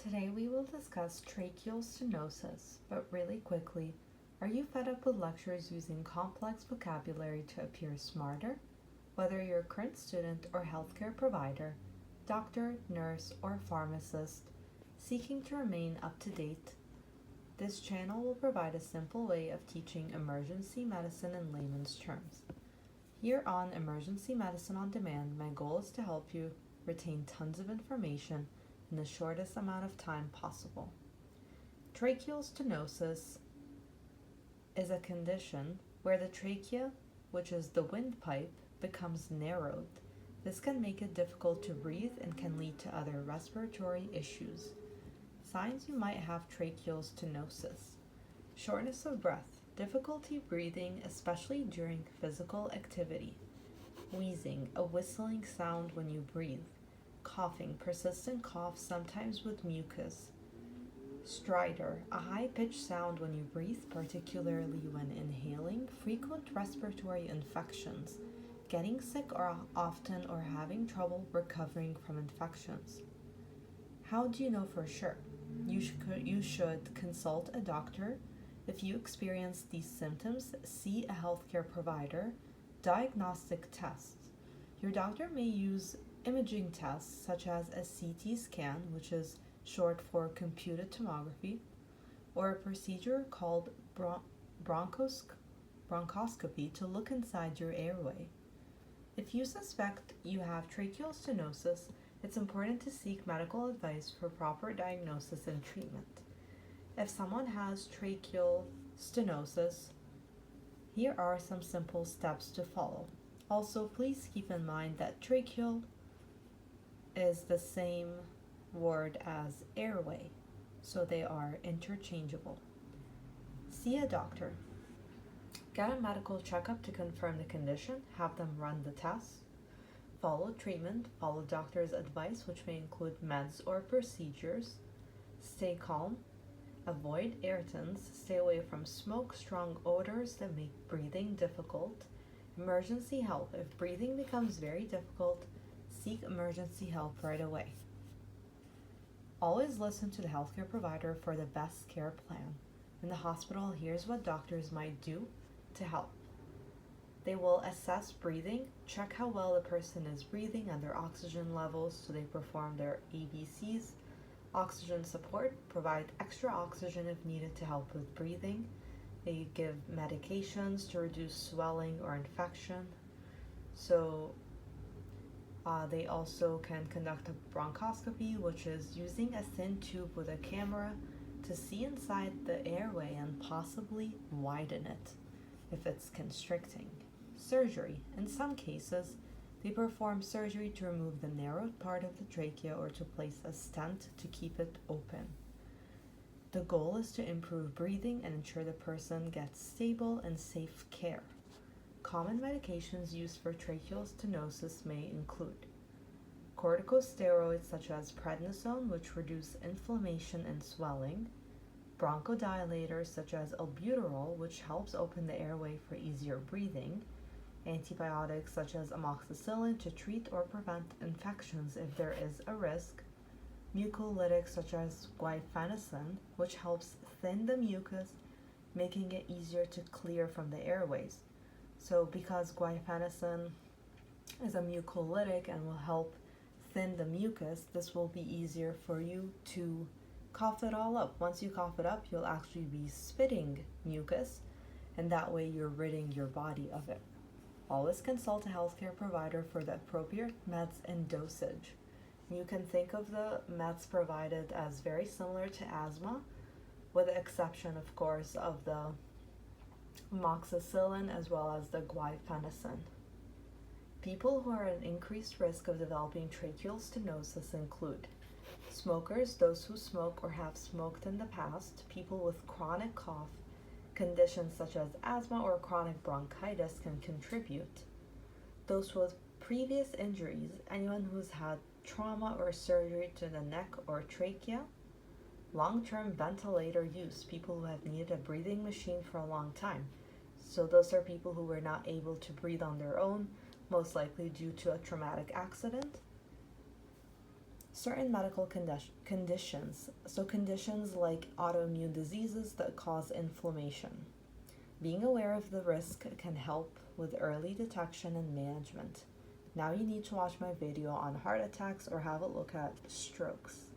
Today we will discuss tracheal stenosis, but really quickly, are you fed up with lectures using complex vocabulary to appear smarter? Whether you're a current student or healthcare provider, doctor, nurse, or pharmacist, seeking to remain up to date, this channel will provide a simple way of teaching emergency medicine in layman's terms. Here on Emergency Medicine on Demand, my goal is to help you retain tons of information in the shortest amount of time possible. Tracheal stenosis is a condition where the trachea, which is the windpipe, becomes narrowed. This can make it difficult to breathe and can lead to other respiratory issues. Signs you might have tracheal stenosis: shortness of breath, difficulty breathing, especially during physical activity, wheezing, a whistling sound when you breathe, coughing, persistent cough, sometimes with mucus, stridor, a high-pitched sound when you breathe, particularly when inhaling, frequent respiratory infections, getting sick often or having trouble recovering from infections. How do you know for sure? You should consult a doctor. If you experience these symptoms, see a healthcare provider. Diagnostic tests. Your doctor may use imaging tests such as a CT scan, which is short for computed tomography, or a procedure called bronchoscopy to look inside your airway. If you suspect you have tracheal stenosis, it's important to seek medical advice for proper diagnosis and treatment. If someone has tracheal stenosis, here are some simple steps to follow. Also, please keep in mind that tracheal is the same word as airway, so they are interchangeable. See a doctor. Get a medical checkup to confirm the condition, have them run the tests. Follow treatment, follow doctor's advice, which may include meds or procedures. Stay calm, avoid irritants, stay away from smoke, strong odors that make breathing difficult. Emergency help. If breathing becomes very difficult, seek emergency help right away. Always listen to the healthcare provider for the best care plan. In the hospital, here's what doctors might do to help. They will assess breathing, check how well the person is breathing and their oxygen levels, so they perform their ABCs. Oxygen support, provide extra oxygen if needed to help with breathing. They give medications to reduce swelling or infection. They also can conduct a bronchoscopy, which is using a thin tube with a camera to see inside the airway and possibly widen it if it's constricting. Surgery. In some cases, they perform surgery to remove the narrowed part of the trachea or to place a stent to keep it open. The goal is to improve breathing and ensure the person gets stable and safe care. Common medications used for tracheal stenosis may include corticosteroids such as prednisone, which reduce inflammation and swelling, bronchodilators such as albuterol, which helps open the airway for easier breathing, antibiotics such as amoxicillin to treat or prevent infections if there is a risk, mucolytics such as guaifenesin, which helps thin the mucus, making it easier to clear from the airways. So because guaifenesin is a mucolytic and will help thin the mucus, this will be easier for you to cough it all up. Once you cough it up, you'll actually be spitting mucus, and that way you're ridding your body of it. Always consult a healthcare provider for the appropriate meds and dosage. You can think of the meds provided as very similar to asthma, with the exception, of course, of the amoxicillin as well as the guaifenesin. People who are at increased risk of developing tracheal stenosis include smokers, those who smoke or have smoked in the past, people with chronic cough, conditions such as asthma or chronic bronchitis can contribute, those with previous injuries, anyone who's had trauma or surgery to the neck or trachea, long-term ventilator use, people who have needed a breathing machine for a long time. So those are people who were not able to breathe on their own, most likely due to a traumatic accident. certain medical conditions, so conditions like autoimmune diseases that cause inflammation. Being aware of the risk can help with early detection and management. Now you need to watch my video on heart attacks or have a look at strokes.